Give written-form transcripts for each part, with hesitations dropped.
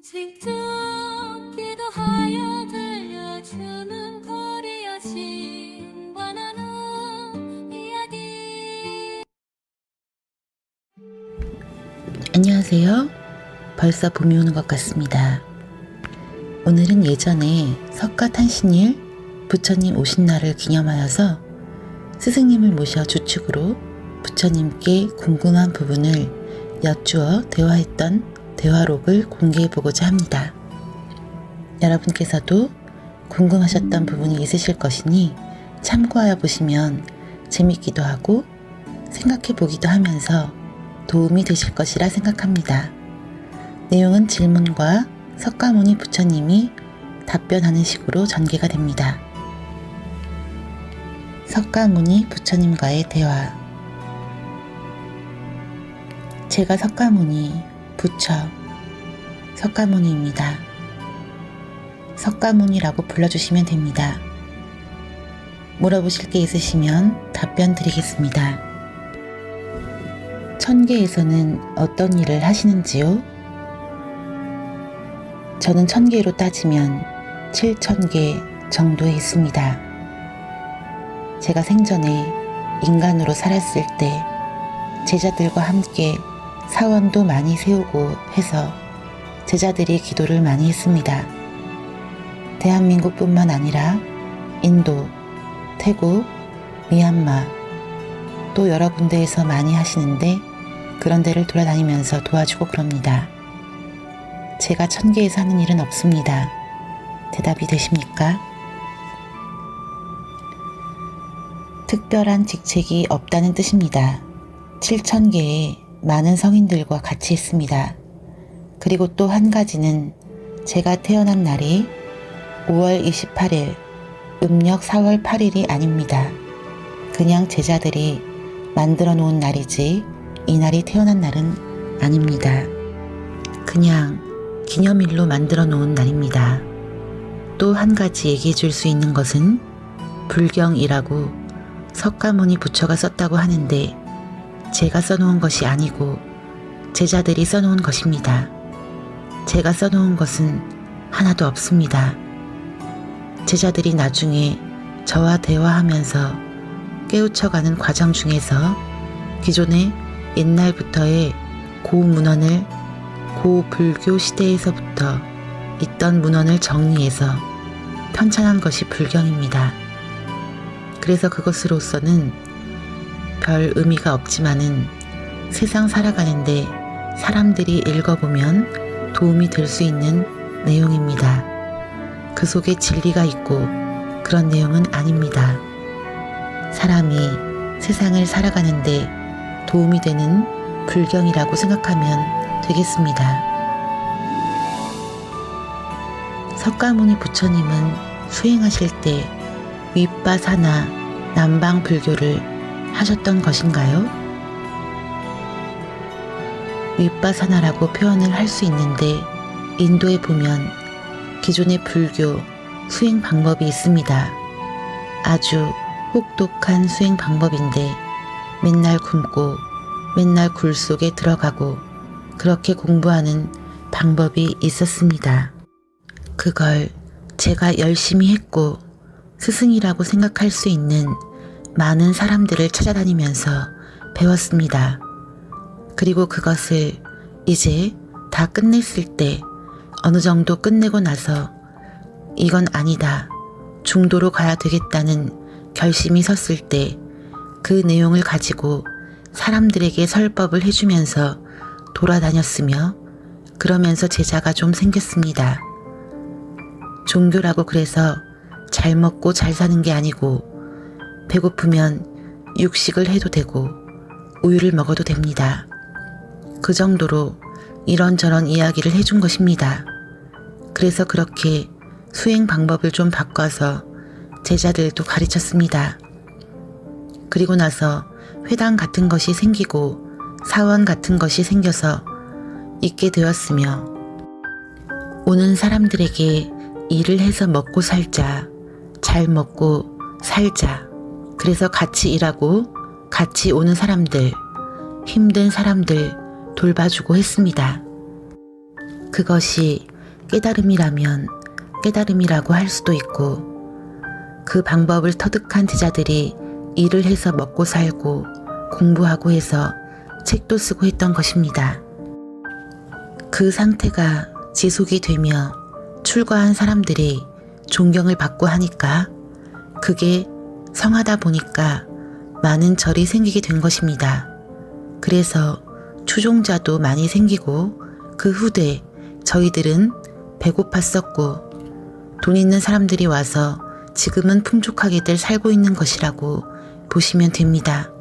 직접 기도하여 들려주는 거리여 신관하는 이야기. 안녕하세요. 벌써 봄이 오는 것 같습니다. 오늘은 예전에 석가탄신일 부처님 오신 날을 기념하여서 스승님을 모셔 주축으로 부처님께 궁금한 부분을 여쭈어 대화했던 대화록을 공개해보고자 합니다. 여러분께서도 궁금하셨던 부분이 있으실 것이니 참고하여 보시면 재밌기도 하고 생각해보기도 하면서 도움이 되실 것이라 생각합니다. 내용은 질문과 석가모니 부처님이 답변하는 식으로 전개가 됩니다. 석가모니 부처님과의 대화. 제가 석가모니, 부처, 석가모니입니다. 석가모니라고 불러주시면 됩니다. 물어보실 게 있으시면 답변 드리겠습니다. 천계에서는 어떤 일을 하시는지요? 저는 천계로 따지면 7,000개 정도에 있습니다. 제가 생전에 인간으로 살았을 때 제자들과 함께 사원도 많이 세우고 해서 제자들이 기도를 많이 했습니다. 대한민국뿐만 아니라 인도, 태국, 미얀마 또 여러 군데에서 많이 하시는데 그런 데를 돌아다니면서 도와주고 그럽니다. 제가 천계에서 하는 일은 없습니다. 대답이 되십니까? 특별한 직책이 없다는 뜻입니다. 7,000개의 많은 성인들과 같이 했습니다. 그리고 또 한 가지는 제가 태어난 날이 5월 28일, 음력 4월 8일이 아닙니다. 그냥 제자들이 만들어 놓은 날이지 이 날이 태어난 날은 아닙니다. 그냥 기념일로 만들어 놓은 날입니다. 또 한 가지 얘기해 줄 수 있는 것은 불경이라고 석가모니 부처가 썼다고 하는데 제가 써놓은 것이 아니고 제자들이 써놓은 것입니다. 제가 써놓은 것은 하나도 없습니다. 제자들이 나중에 저와 대화하면서 깨우쳐가는 과정 중에서 기존의 옛날부터의 고문헌을 고불교 시대에서부터 있던 문헌을 정리해서 편찬한 것이 불경입니다. 그래서 그것으로서는 별 의미가 없지만은 세상 살아가는데 사람들이 읽어보면 도움이 될 수 있는 내용입니다. 그 속에 진리가 있고 그런 내용은 아닙니다. 사람이 세상을 살아가는데 도움이 되는 불경이라고 생각하면 되겠습니다. 석가모니 부처님은 수행하실 때 윗바사나 남방 불교를 하셨던 것인가요? 윗바사나라고 표현을 할 수 있는데 인도에 보면 기존의 불교 수행 방법이 있습니다. 아주 혹독한 수행 방법인데 맨날 굶고 맨날 굴 속에 들어가고 그렇게 공부하는 방법이 있었습니다. 그걸 제가 열심히 했고 스승이라고 생각할 수 있는 많은 사람들을 찾아다니면서 배웠습니다. 그리고 그것을 이제 다 끝냈을 때 어느 정도 끝내고 나서 이건 아니다, 중도로 가야 되겠다는 결심이 섰을 때 그 내용을 가지고 사람들에게 설법을 해주면서 돌아다녔으며 그러면서 제자가 좀 생겼습니다. 종교라고 그래서 잘 먹고 잘 사는 게 아니고 배고프면 육식을 해도 되고 우유를 먹어도 됩니다. 그 정도로 이런저런 이야기를 해준 것입니다. 그래서 그렇게 수행 방법을 좀 바꿔서 제자들도 가르쳤습니다. 그리고 나서 회당 같은 것이 생기고 사원 같은 것이 생겨서 있게 되었으며 오는 사람들에게 일을 해서 먹고 살자, 잘 먹고 살자, 그래서 같이 일하고 같이 오는 사람들, 힘든 사람들 돌봐주고 했습니다. 그것이 깨달음이라면 깨달음이라고 할 수도 있고, 그 방법을 터득한 제자들이 일을 해서 먹고 살고 공부하고 해서 책도 쓰고 했던 것입니다. 그 상태가 지속이 되며 출가한 사람들이 존경을 받고 하니까 그게 성하다 보니까 많은 절이 생기게 된 것입니다. 그래서 추종자도 많이 생기고 그 후대 저희들은 배고팠었고 돈 있는 사람들이 와서 지금은 풍족하게들 살고 있는 것이라고 보시면 됩니다.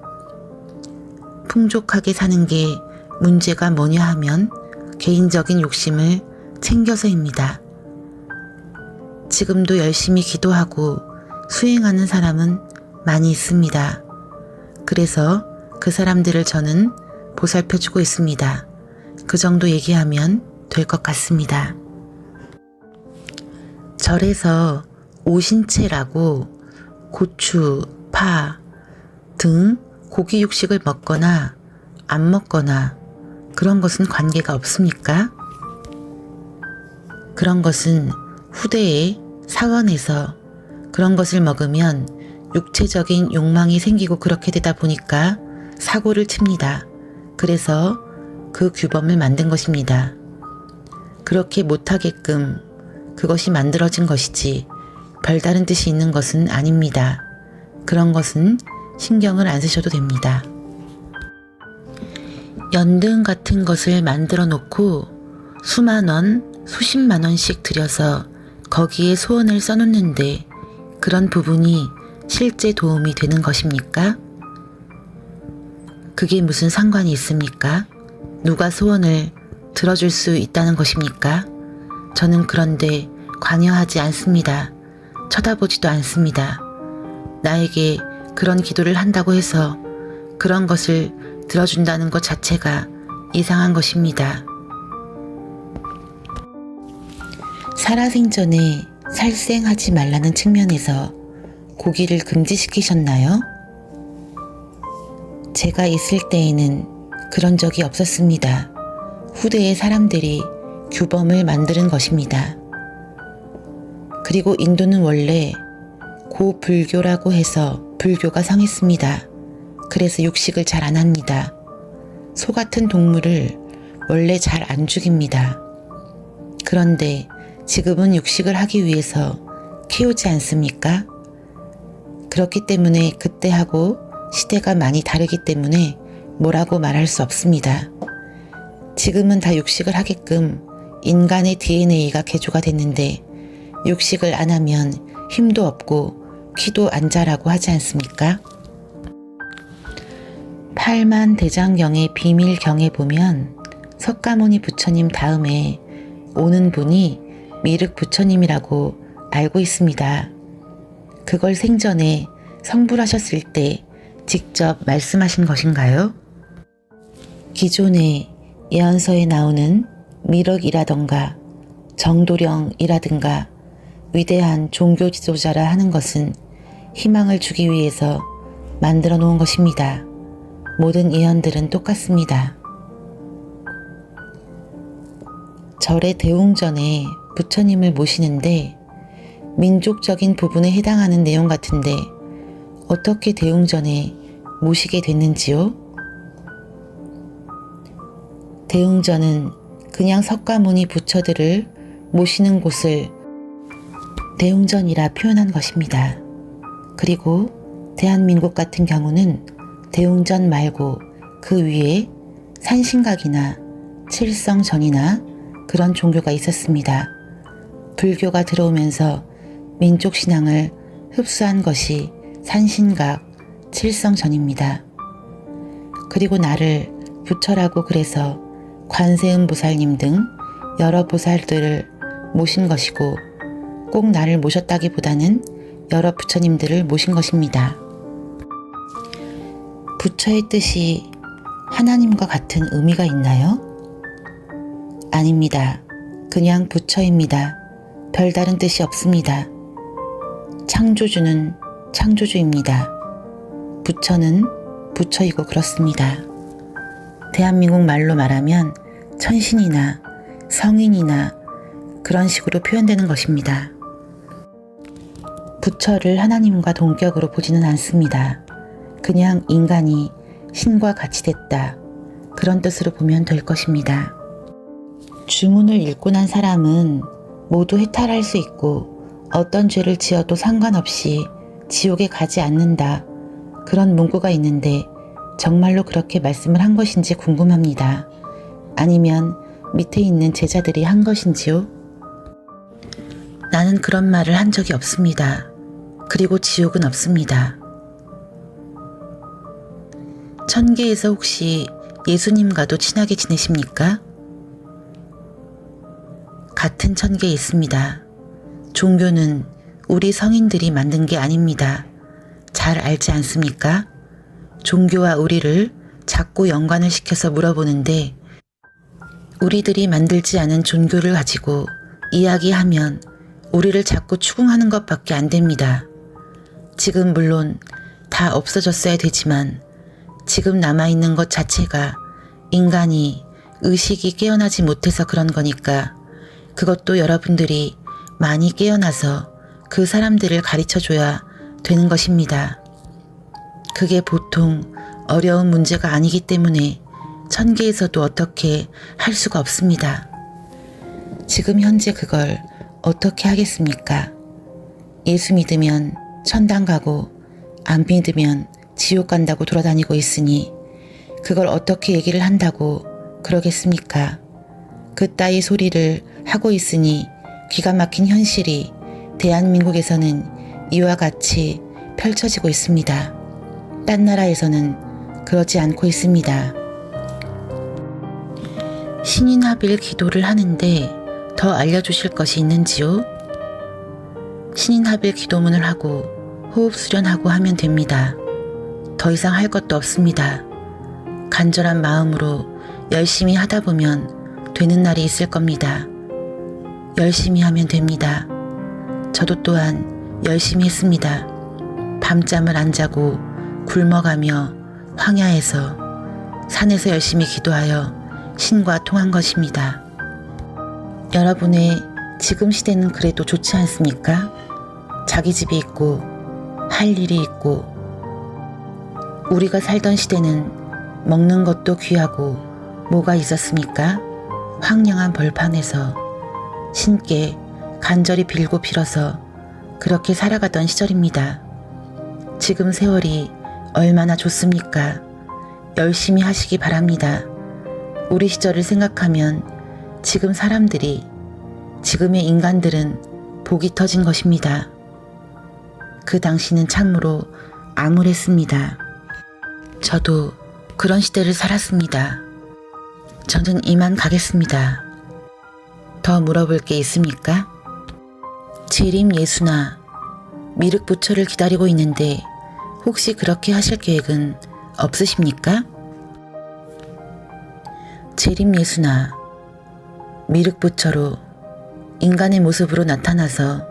풍족하게 사는 게 문제가 뭐냐 하면 개인적인 욕심을 챙겨서입니다. 지금도 열심히 기도하고 수행하는 사람은 많이 있습니다. 그래서 그 사람들을 저는 보살펴주고 있습니다. 그 정도 얘기하면 될 것 같습니다. 절에서 오신채라고 고추, 파 등 고기 육식을 먹거나 안 먹거나 그런 것은 관계가 없습니까? 그런 것은 후대에 사원에서 그런 것을 먹으면 육체적인 욕망이 생기고 그렇게 되다 보니까 사고를 칩니다. 그래서 그 규범을 만든 것입니다. 그렇게 못하게끔 그것이 만들어진 것이지 별다른 뜻이 있는 것은 아닙니다. 그런 것은 신경을 안 쓰셔도 됩니다. 연등 같은 것을 만들어 놓고 수만 원, 수십만 원씩 들여서 거기에 소원을 써놓는데 그런 부분이 실제 도움이 되는 것입니까? 그게 무슨 상관이 있습니까? 누가 소원을 들어줄 수 있다는 것입니까? 저는 그런데 관여하지 않습니다. 쳐다보지도 않습니다. 나에게 그런 기도를 한다고 해서 그런 것을 들어준다는 것 자체가 이상한 것입니다. 살아생전에 살생하지 말라는 측면에서 고기를 금지시키셨나요? 제가 있을 때에는 그런 적이 없었습니다. 후대의 사람들이 규범을 만드는 것입니다. 그리고 인도는 원래 고불교라고 해서 불교가 성했습니다. 그래서 육식을 잘 안 합니다. 소 같은 동물을 원래 잘 안 죽입니다. 그런데 지금은 육식을 하기 위해서 키우지 않습니까? 그렇기 때문에 그때하고 시대가 많이 다르기 때문에 뭐라고 말할 수 없습니다. 지금은 다 육식을 하게끔 인간의 DNA가 개조가 됐는데 육식을 안 하면 힘도 없고 키도 안 자라고 하지 않습니까? 팔만대장경의 비밀경에 보면 석가모니 부처님 다음에 오는 분이 미륵 부처님이라고 알고 있습니다. 그걸 생전에 성불하셨을 때 직접 말씀하신 것인가요? 기존의 예언서에 나오는 미륵이라던가 정도령이라든가 위대한 종교 지도자라 하는 것은 희망을 주기 위해서 만들어 놓은 것입니다. 모든 예언들은 똑같습니다. 절의 대웅전에 부처님을 모시는데 민족적인 부분에 해당하는 내용 같은데 어떻게 대웅전에 모시게 됐는지요? 대웅전은 그냥 석가모니 부처들을 모시는 곳을 대웅전이라 표현한 것입니다. 그리고 대한민국 같은 경우는 대웅전 말고 그 위에 산신각이나 칠성전이나 그런 종교가 있었습니다. 불교가 들어오면서 민족신앙을 흡수한 것이 산신각, 칠성전입니다. 그리고 나를 부처라고 그래서 관세음보살님 등 여러 보살들을 모신 것이고 꼭 나를 모셨다기보다는 여러 부처님들을 모신 것입니다. 부처의 뜻이 하나님과 같은 의미가 있나요? 아닙니다. 그냥 부처입니다. 별다른 뜻이 없습니다. 창조주는 창조주입니다. 부처는 부처이고 그렇습니다. 대한민국 말로 말하면 천신이나 성인이나 그런 식으로 표현되는 것입니다. 부처를 하나님과 동격으로 보지는 않습니다. 그냥 인간이 신과 같이 됐다. 그런 뜻으로 보면 될 것입니다. 주문을 읽고 난 사람은 모두 해탈할 수 있고 어떤 죄를 지어도 상관없이 지옥에 가지 않는다. 그런 문구가 있는데 정말로 그렇게 말씀을 한 것인지 궁금합니다. 아니면 밑에 있는 제자들이 한 것인지요? 나는 그런 말을 한 적이 없습니다. 그리고 지옥은 없습니다. 천계에서 혹시 예수님과도 친하게 지내십니까? 같은 천계에 있습니다. 종교는 우리 성인들이 만든 게 아닙니다. 잘 알지 않습니까? 종교와 우리를 자꾸 연관을 시켜서 물어보는데 우리들이 만들지 않은 종교를 가지고 이야기하면 우리를 자꾸 추궁하는 것밖에 안 됩니다. 지금 물론 다 없어졌어야 되지만 지금 남아있는 것 자체가 인간이 의식이 깨어나지 못해서 그런 거니까 그것도 여러분들이 많이 깨어나서 그 사람들을 가르쳐줘야 되는 것입니다. 그게 보통 어려운 문제가 아니기 때문에 천계에서도 어떻게 할 수가 없습니다. 지금 현재 그걸 어떻게 하겠습니까? 예수 믿으면 천당 가고 안 믿으면 지옥 간다고 돌아다니고 있으니 그걸 어떻게 얘기를 한다고 그러겠습니까? 그따위 소리를 하고 있으니 기가 막힌 현실이 대한민국에서는 이와 같이 펼쳐지고 있습니다. 딴 나라에서는 그러지 않고 있습니다. 신인합일 기도를 하는데 더 알려주실 것이 있는지요? 신인합일 기도문을 하고 호흡 수련하고 하면 됩니다. 더 이상 할 것도 없습니다. 간절한 마음으로 열심히 하다 보면 되는 날이 있을 겁니다. 열심히 하면 됩니다. 저도 또한 열심히 했습니다. 밤잠을 안 자고 굶어가며 황야에서 산에서 열심히 기도하여 신과 통한 것입니다. 여러분의 지금 시대는 그래도 좋지 않습니까? 자기 집이 있고 할 일이 있고 우리가 살던 시대는 먹는 것도 귀하고 뭐가 있었습니까? 황량한 벌판에서 신께 간절히 빌고 빌어서 그렇게 살아가던 시절입니다. 지금 세월이 얼마나 좋습니까? 열심히 하시기 바랍니다. 우리 시절을 생각하면 지금 사람들이, 지금의 인간들은 복이 터진 것입니다. 그 당시는 참으로 암울했습니다. 저도 그런 시대를 살았습니다. 저는 이만 가겠습니다. 더 물어볼 게 있습니까? 재림 예수나 미륵부처를 기다리고 있는데 혹시 그렇게 하실 계획은 없으십니까? 재림 예수나 미륵부처로 인간의 모습으로 나타나서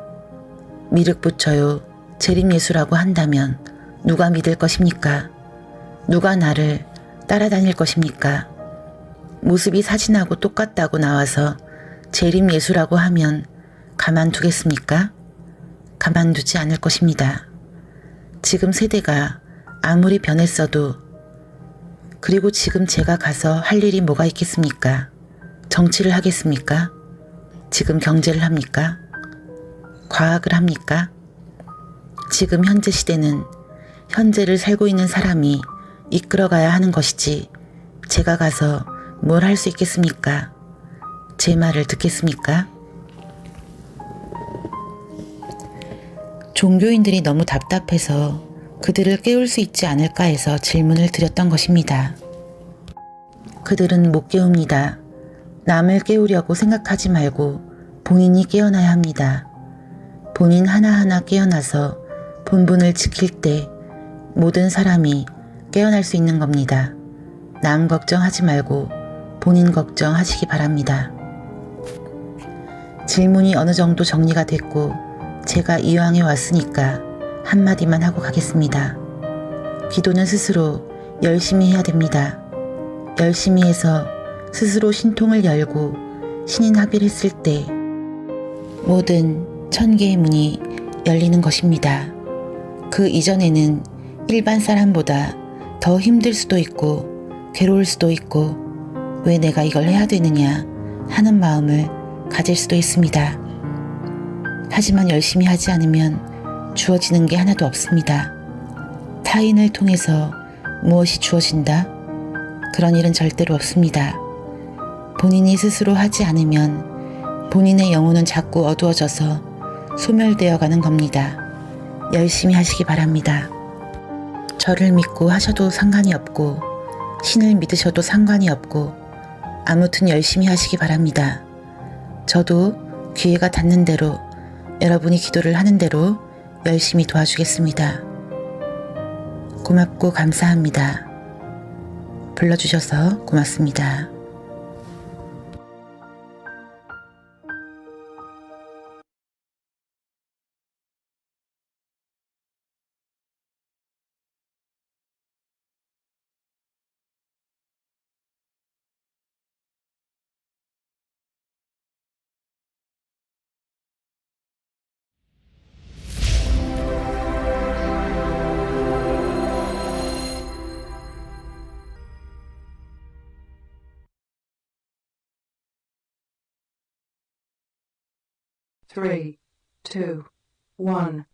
미륵부처요 재림 예수라고 한다면 누가 믿을 것입니까? 누가 나를 따라다닐 것입니까? 모습이 사진하고 똑같다고 나와서 재림 예수라고 하면 가만두겠습니까? 가만두지 않을 것입니다. 지금 세대가 아무리 변했어도 그리고 지금 제가 가서 할 일이 뭐가 있겠습니까? 정치를 하겠습니까? 지금 경제를 합니까? 과학을 합니까? 지금 현재 시대는 현재를 살고 있는 사람이 이끌어가야 하는 것이지 제가 가서 뭘 할 수 있겠습니까? 제 말을 듣겠습니까? 종교인들이 너무 답답해서 그들을 깨울 수 있지 않을까 해서 질문을 드렸던 것입니다. 그들은 못 깨웁니다. 남을 깨우려고 생각하지 말고 본인이 깨어나야 합니다. 본인 하나하나 깨어나서 본분을 지킬 때 모든 사람이 깨어날 수 있는 겁니다. 남 걱정하지 말고 본인 걱정하시기 바랍니다. 질문이 어느 정도 정리가 됐고 제가 이왕에 왔으니까 한마디만 하고 가겠습니다. 기도는 스스로 열심히 해야 됩니다. 열심히 해서 스스로 신통을 열고 신인합의를 했을 때 모든 1000개의 문이 열리는 것입니다. 그 이전에는 일반 사람보다 더 힘들 수도 있고 괴로울 수도 있고 왜 내가 이걸 해야 되느냐 하는 마음을 가질 수도 있습니다. 하지만 열심히 하지 않으면 주어지는 게 하나도 없습니다. 타인을 통해서 무엇이 주어진다? 그런 일은 절대로 없습니다. 본인이 스스로 하지 않으면 본인의 영혼은 자꾸 어두워져서 소멸되어 가는 겁니다. 열심히 하시기 바랍니다. 저를 믿고 하셔도 상관이 없고 신을 믿으셔도 상관이 없고 아무튼 열심히 하시기 바랍니다. 저도 기회가 닿는 대로 여러분이 기도를 하는 대로 열심히 도와주겠습니다. 고맙고 감사합니다. 불러주셔서 고맙습니다. Three, two, one.